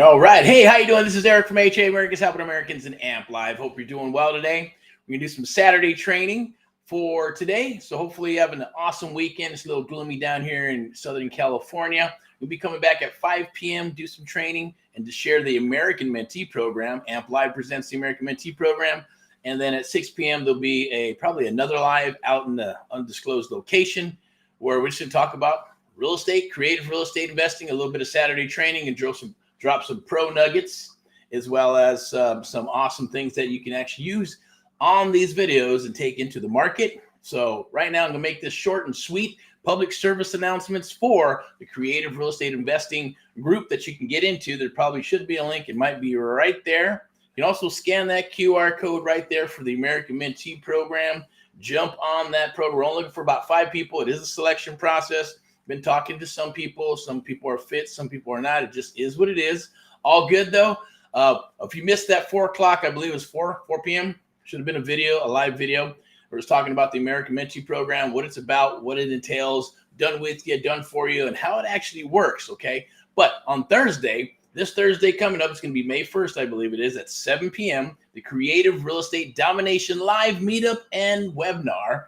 All right. Hey, how you doing? This is Erick from AHA, America's Helping Americans and AMP Live. Hope you're doing well today. We're going to do some Saturday training for today. So hopefully you have an awesome weekend. It's a little gloomy down here in Southern California. We'll be coming back at 5 p.m., do some training, and to share the American Mentee Program. AMP Live presents the American Mentee Program. And then at 6 p.m., there'll be probably another live out in the undisclosed location where we're just going to talk about real estate, creative real estate investing, a little bit of Saturday training, and drop some pro nuggets, as well as some awesome things that you can actually use on these videos and take into the market. So right now I'm gonna make this short and sweet. Public service announcements for the creative real estate investing group that you can get into. There probably should be a link. It might be right there. You can also scan that QR code right there for the American Mentee Program. Jump on that program. We're only looking for about 5 people. It is a selection process. Been talking to some people are fit, some people are not. It just is what it is. All good though. If you missed that 4 o'clock, I believe it was 4 p.m. Should have been a live video. We're just talking about the American Mentee Program, what it's about, what it entails, done with you, done for you, and how it actually works. Okay. But on this Thursday coming up, it's going to be May 1st, I believe it is, at 7 p.m. The Creative Real Estate Domination Live Meetup and Webinar.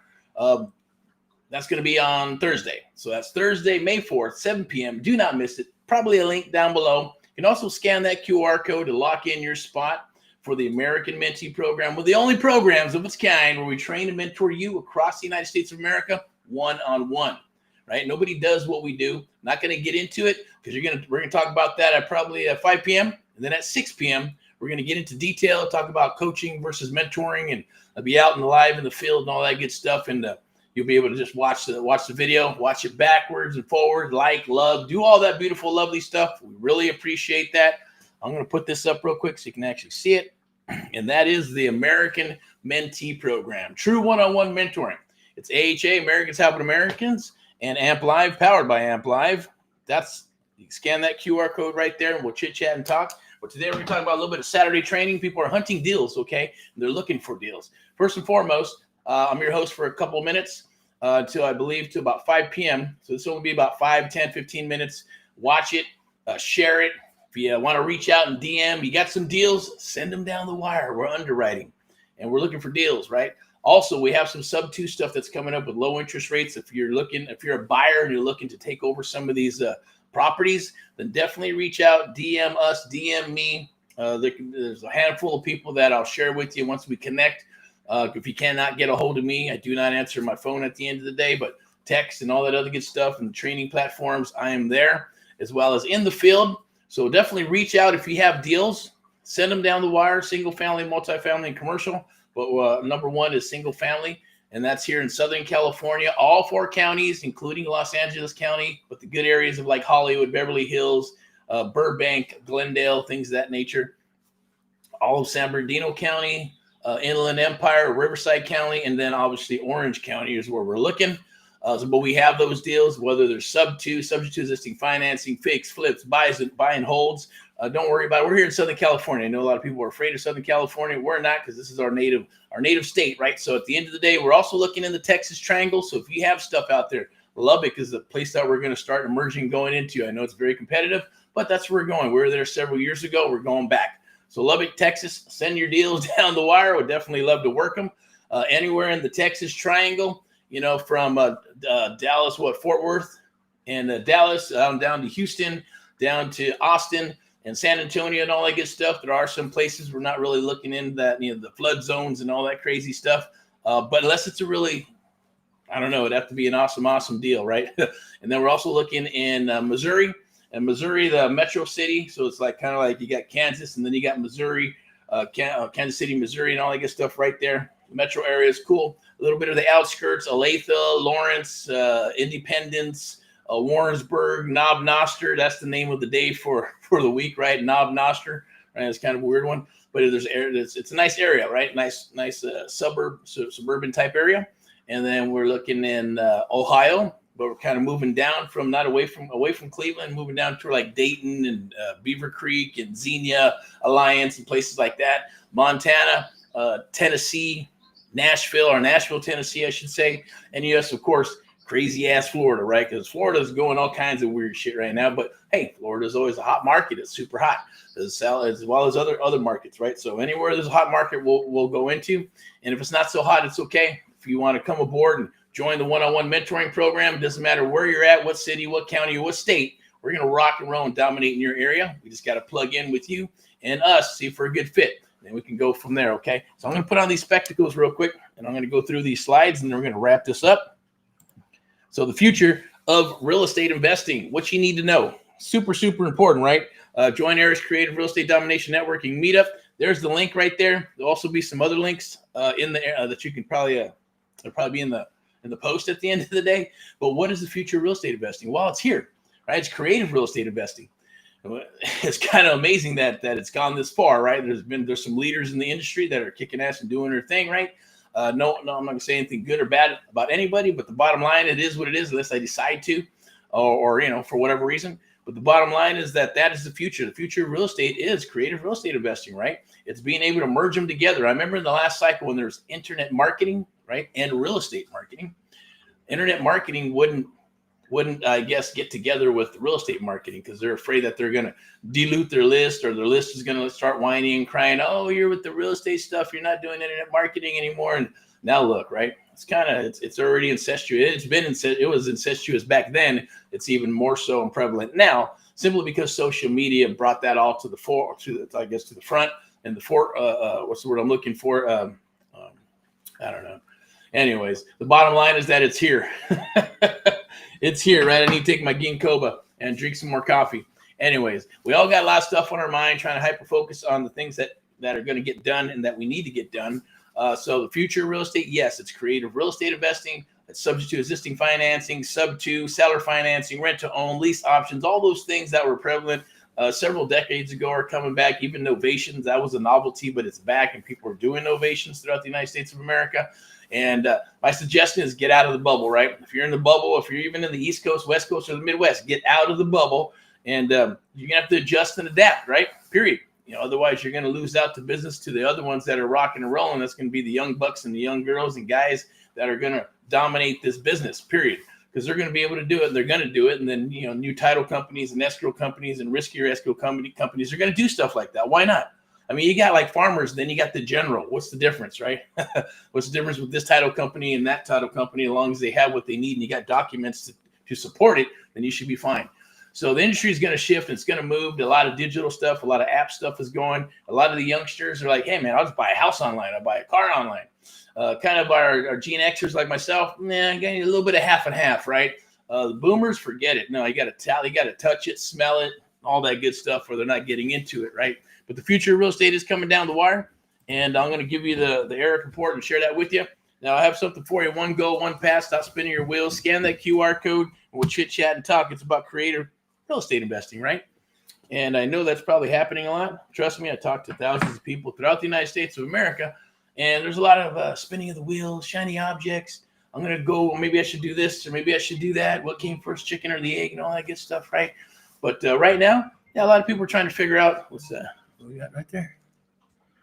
That's going to be on Thursday. So that's Thursday, May 4th, 7 p.m. Do not miss it. Probably a link down below. You can also scan that QR code to lock in your spot for the American Mentee Program. We're the only programs of its kind where we train and mentor you across the United States of America one-on-one, right? Nobody does what we do. Not going to get into it because we're going to talk about that at probably at 5 p.m. And then at 6 p.m., we're going to get into detail, talk about coaching versus mentoring, and I'll be out in the live in the field and all that good stuff. And you'll be able to just watch the video, watch it backwards and forward, love, do all that beautiful, lovely stuff. We really appreciate that. I'm going to put this up real quick so you can actually see it. And that is the American Mentee Program. True one-on-one mentoring. It's AHA, Americans Helping Americans, and AMP Live, powered by AMP Live. You can scan that QR code right there, and we'll chit-chat and talk. But today we're going to talk about a little bit of Saturday training. People are hunting deals, okay? And they're looking for deals. First and foremost, I'm your host for a couple of minutes till about 5 p.m. So this will only be about 5, 10, 15 minutes. Watch it, share it. If you want to reach out and DM, you got some deals, send them down the wire. We're underwriting and we're looking for deals, right? Also, we have some Subto stuff that's coming up with low interest rates. If you're a buyer and you're looking to take over some of these properties, then definitely reach out, DM us, DM me. There's a handful of people that I'll share with you once we connect. If you cannot get a hold of me, I do not answer my phone at the end of the day, but text and all that other good stuff and the training platforms, I am there, as well as in the field. So definitely reach out if you have deals. Send them down the wire, single family, multifamily, and commercial. But number one is single family, and that's here in Southern California, all 4 counties, including Los Angeles County, but the good areas of like Hollywood, Beverly Hills, Burbank, Glendale, things of that nature. All of San Bernardino County, Inland Empire, Riverside County, and then obviously Orange County is where we're looking. But we have those deals, whether they're subject to existing financing, fix, flips, buy and holds. Don't worry about it. We're here in Southern California. I know a lot of people are afraid of Southern California. We're not, because this is our native state, right? So at the end of the day, we're also looking in the Texas Triangle. So if you have stuff out there, Lubbock is the place that we're going to start emerging going into. I know it's very competitive, but that's where we're going. We were there several years ago. We're going back. So Lubbock, Texas, send your deals down the wire. Would definitely love to work them. Anywhere in the Texas Triangle, from Dallas, Fort Worth, and Dallas, down to Houston, down to Austin and San Antonio and all that good stuff. There are some places we're not really looking in that, the flood zones and all that crazy stuff. But unless it's it'd have to be an awesome deal, right? And then we're also looking in Missouri. And Missouri, the metro city, so it's kind of like you got Kansas, and then you got Missouri, Kansas City, Missouri, and all that good stuff right there. The metro area is cool. A little bit of the outskirts: Olathe, Lawrence, Independence, Warrensburg, Knob Noster. That's the name of the day for the week, right? Knob Noster. Right? It's kind of a weird one, but it's a nice area, right? Nice suburban type area. And then we're looking in Ohio. But we're kind of moving down from away from Cleveland, moving down to like Dayton and Beaver Creek and Xenia Alliance and places like that. Montana, Tennessee, Nashville, Tennessee, I should say. And yes, of course, crazy ass Florida, right? Because Florida's going all kinds of weird shit right now. But hey, Florida's always a hot market. It's super hot as well as other markets, right? So anywhere there's a hot market, we'll go into. And if it's not so hot, it's okay. If you want to come aboard and join the one-on-one mentoring program, it doesn't matter where you're at, what city, what county, or what state. We're going to rock and roll and dominate in your area. We just got to plug in with you and us, see if we're a good fit. Then we can go from there, okay? So I'm going to put on these spectacles real quick, and I'm going to go through these slides, and then we're going to wrap this up. So the future of real estate investing, what you need to know. Super, super important, right? Join Erick's Creative Real Estate Domination Networking Meetup. There's the link right there. There'll also be some other links in there that you can probably they'll probably be in the post at the end of the day. But what is the future of real estate investing? Well, it's here, right? It's creative real estate investing. It's kind of amazing that it's gone this far, right? There's some leaders in the industry that are kicking ass and doing their thing, right? No, I'm not gonna say anything good or bad about anybody, but the bottom line, it is what it is, unless I decide to, or for whatever reason. But the bottom line is that is the future. The future of real estate is creative real estate investing, right? It's being able to merge them together. I remember in the last cycle when there's internet marketing, right, and real estate marketing. Internet marketing wouldn't I guess get together with real estate marketing because they're afraid that they're going to dilute their list, or their list is going to start whining and crying, oh, you're with the real estate stuff, you're not doing internet marketing anymore. And now look, right, it's already incestuous. It was incestuous back then. It's even more so and prevalent now, simply because social media brought that all to the front, and what's the word I'm looking for, I don't know. Anyways, the bottom line is that it's here. It's here, right? I need to take my ginkgo and drink some more coffee. Anyways, we all got a lot of stuff on our mind, trying to hyper focus on the things that are going to get done and that we need to get done. So the future of real estate, yes, it's creative real estate investing. It's subject to existing financing, Subto, seller financing, rent to own, lease options, all those things that were prevalent several decades ago are coming back. Even novations, that was a novelty, but it's back, and people are doing novations throughout the United States of America. And my suggestion is get out of the bubble, right? If you're in the bubble, if you're even in the East Coast, West Coast, or the Midwest, get out of the bubble, and you're going to have to adjust and adapt, right? Period. Otherwise you're going to lose out to business to the other ones that are rocking and rolling. That's going to be the young bucks and the young girls and guys that are going to dominate this business, period. Because they're going to be able to do it, and they're going to do it. And then, new title companies and escrow companies and riskier escrow companies are going to do stuff like that. Why not? I mean, you got like farmers, then you got the general. What's the difference, right? What's the difference with this title company and that title company? As long as they have what they need and you got documents to support it, then you should be fine. So the industry is going to shift. It's going to move. A lot of digital stuff, a lot of app stuff is going. A lot of the youngsters are like, hey, man, I'll just buy a house online. I'll buy a car online. Kind of our Gen Xers like myself, I got a little bit of half and half, right? The boomers, forget it. No, you got to tally, you got to touch it, smell it, all that good stuff, or they're not getting into it, right? But the future of real estate is coming down the wire, and I'm going to give you the Erick report and share that with you. Now, I have something for you. One go, one pass. Stop spinning your wheels. Scan that QR code, and we'll chit chat and talk. It's about creative real estate investing, right? And I know that's probably happening a lot. Trust me, I talked to thousands of people throughout the United States of America, and there's a lot of spinning of the wheels, shiny objects. I'm going to go, maybe I should do this, or maybe I should do that. What came first, chicken or the egg, and all that good stuff, right? But right now, a lot of people are trying to figure out, what's that? What we got right there?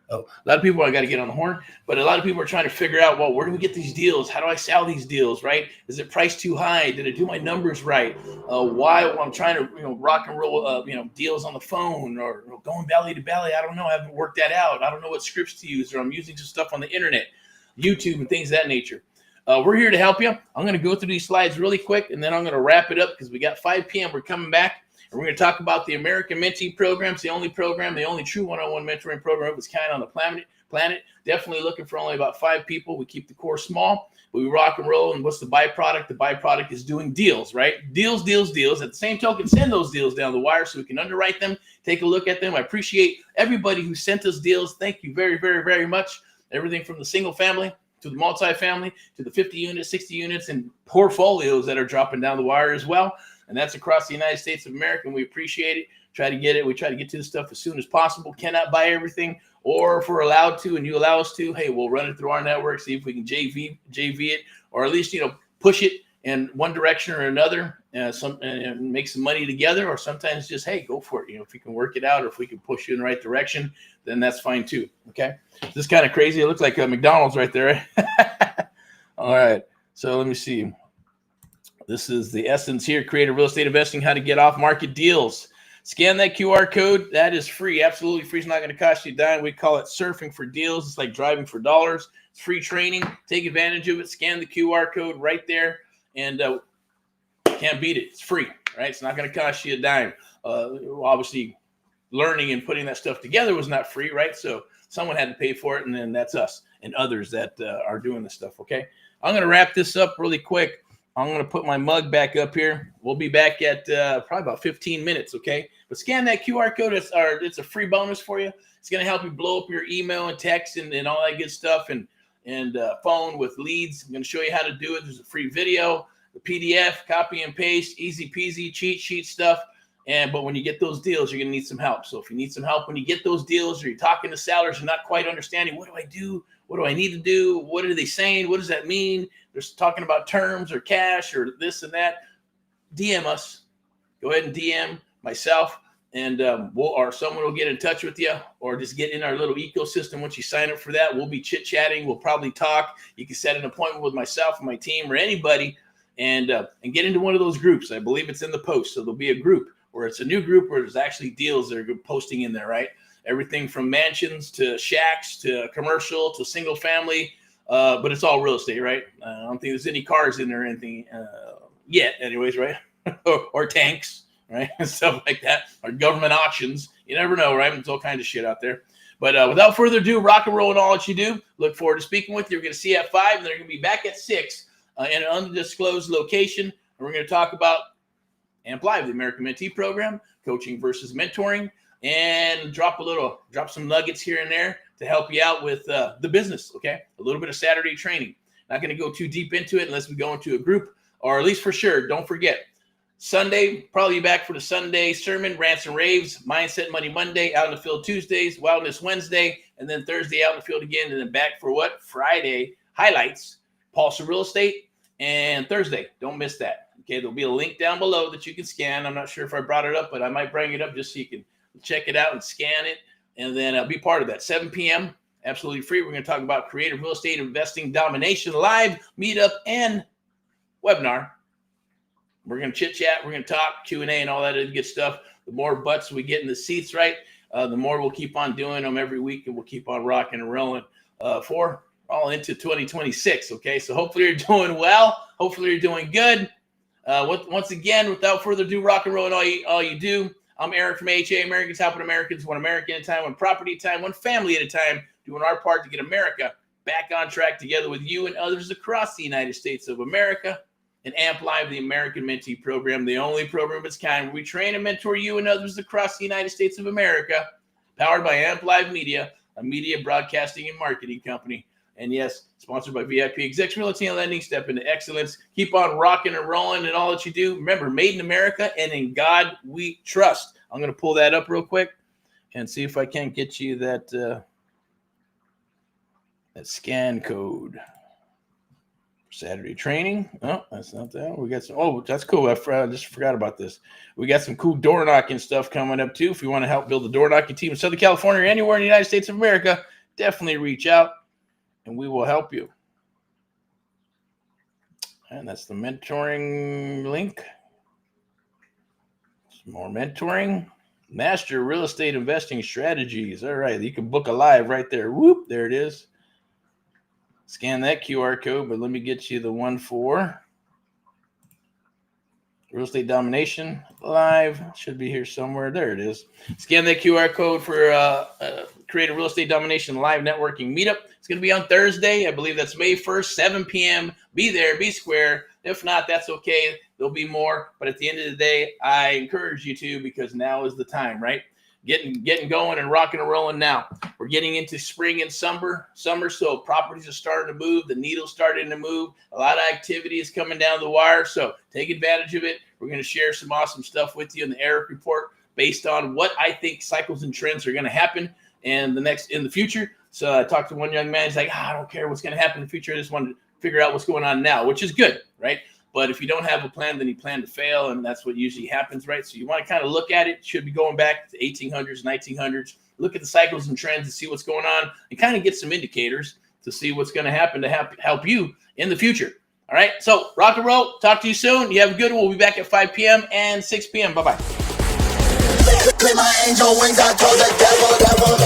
Oh, a lot of people, I got to get on the horn, but a lot of people are trying to figure out, well, where do we get these deals? How do I sell these deals, right? Is it priced too high? Did I do my numbers right? Why I'm trying to, rock and roll, deals on the phone, or going belly to belly. I don't know. I haven't worked that out. I don't know what scripts to use, or I'm using some stuff on the internet, YouTube, and things of that nature. We're here to help you. I'm going to go through these slides really quick, and then I'm going to wrap it up because we got 5 p.m. We're coming back. And we're going to talk about the American Mentee program. It's the only true one-on-one mentoring program of its kind on the planet. Definitely looking for only about 5 people. We keep the core small, but we rock and roll. And what's the byproduct? The byproduct is doing deals, right? Deals. At the same token, send those deals down the wire so we can underwrite them, take a look at them. I appreciate everybody who sent us deals. Thank you very, very, very much. Everything from the single family to the multifamily to the 50 units, 60 units, and portfolios that are dropping down the wire as well. And that's across the United States of America, and we appreciate it. Try to get it. We try to get to the stuff as soon as possible. Cannot buy everything, or if we're allowed to and you allow us to, hey, we'll run it through our network, see if we can JV it, or at least, push it in one direction or another, and make some money together, or sometimes just, hey, go for it. If you can work it out, or if we can push you in the right direction, then that's fine too, okay? This is kind of crazy. It looks like McDonald's right there, right? All right, so let me see. This is the essence here. Creative real estate investing, how to get off market deals. Scan that QR code. That is free, absolutely free. It's not going to cost you a dime. We call it surfing for deals. It's like driving for dollars. It's free training. Take advantage of it. Scan the QR code right there, and can't beat it. It's free, right? It's not going to cost you a dime. Obviously, learning and putting that stuff together was not free, right? So someone had to pay for it, and then that's us and others that are doing this stuff, okay? I'm going to wrap this up really quick. I'm going to put my mug back up here. We'll be back at probably about 15 minutes, okay? But scan that QR code. It's a free bonus for you. It's going to help you blow up your email and text and all that good stuff and phone with leads. I'm going to show you how to do it. There's a free video, the PDF, copy and paste, easy peasy, cheat sheet stuff. But when you get those deals, you're going to need some help. So if you need some help when you get those deals or you're talking to sellers and not quite understanding, what do I do? What do I need to do? What are they saying? What does that mean? They're talking about terms or cash or this and that. DM us. Go ahead and DM myself, and someone will get in touch with you, or just get in our little ecosystem. Once you sign up for that, we'll be chit-chatting. We'll probably talk. You can set an appointment with myself and my team or anybody, and get into one of those groups. I believe it's in the post. So there'll be a group where it's a new group where there's actually deals that are posting in there, right? Everything from mansions to shacks to commercial to single family, but it's all real estate, right? I don't think there's any cars in there or anything yet, anyways, right? or tanks, right? Stuff like that, or government auctions. You never know, right? There's all kinds of shit out there. But without further ado, rock and roll in all that you do. Look forward to speaking with you. We're going to see you at 5, and they're going to be back at 6 in an undisclosed location. And we're going to talk about AMP Live, the American Mentee Program, coaching versus mentoring, and drop some nuggets here and there to help you out with the business, okay? A little bit of Saturday training. Not going to go too deep into it unless we go into a group, or at least for sure, don't forget, Sunday, probably back for the Sunday sermon, rants and raves, Mindset Money Monday, out in the field Tuesdays, Wildness Wednesday, and then Thursday out in the field again, and then back for what? Friday, highlights, Pulse of Real Estate, and Thursday. Don't miss that. Okay, there'll be a link down below that you can scan. I'm not sure if I brought it up, but I might bring it up just so you can check it out and scan it, and then be part of that. 7 p.m., absolutely free. We're going to talk about creative real estate investing domination, live meetup and webinar. We're going to chit chat. We're going to talk Q&A and all that good stuff. The more butts we get in the seats, right, the more we'll keep on doing them every week, and we'll keep on rocking and rolling for all into 2026. Okay, so hopefully you're doing well. Hopefully you're doing good. Once again, without further ado, rock and roll and all you do. I'm Erick from AHA, Americans Helping Americans, one American at a time, one property at a time, one family at a time, doing our part to get America back on track together with you and others across the United States of America. And AMP Live, the American Mentee Program, the only program of its kind where we train and mentor you and others across the United States of America, powered by AMP Live Media, a media broadcasting and marketing company. And yes, sponsored by VIP Execs Realty and Lending. Step into excellence. Keep on rocking and rolling in all that you do. Remember, made in America and in God we trust. I'm going to pull that up real quick and see if I can't get you that scan code. Saturday training. Oh, that's not that. We got some. Oh, that's cool. I just forgot about this. We got some cool door knocking stuff coming up too. If you want to help build a door knocking team in Southern California or anywhere in the United States of America, definitely reach out and we will help you. And that's the mentoring link. Some more mentoring. Master real estate investing strategies. All right, you can book a live right there. Whoop, there it is. Scan that QR code, but let me get you the one for Real Estate Domination Live. Should be here somewhere. There it is. Scan that QR code for create a Real Estate Domination Live Networking Meetup. It's going to be on Thursday. I believe that's May 1st, 7 p.m. Be there, be square. If not, that's okay. There'll be more. But at the end of the day, I encourage you to, because now is the time, right? Getting going and rocking and rolling now. We're getting into spring and summer, so properties are starting to move. The needle's starting to move. A lot of activity is coming down the wire, so take advantage of it. We're going to share some awesome stuff with you in the Erick Report based on what I think cycles and trends are going to happen in the future. So I talked to one young man. He's like, I don't care what's going to happen in the future. I just want to figure out what's going on now, which is good, right? But if you don't have a plan, then you plan to fail, and that's what usually happens, right? So you want to kind of look at it. Should be going back to 1800s, 1900s. Look at the cycles and trends and see what's going on, and kind of get some indicators to see what's going to happen to help you in the future. All right, so rock and roll. Talk to you soon. You have a good one. We'll be back at 5 p.m. and 6 p.m. Bye-bye. My angel wings, I told the devil.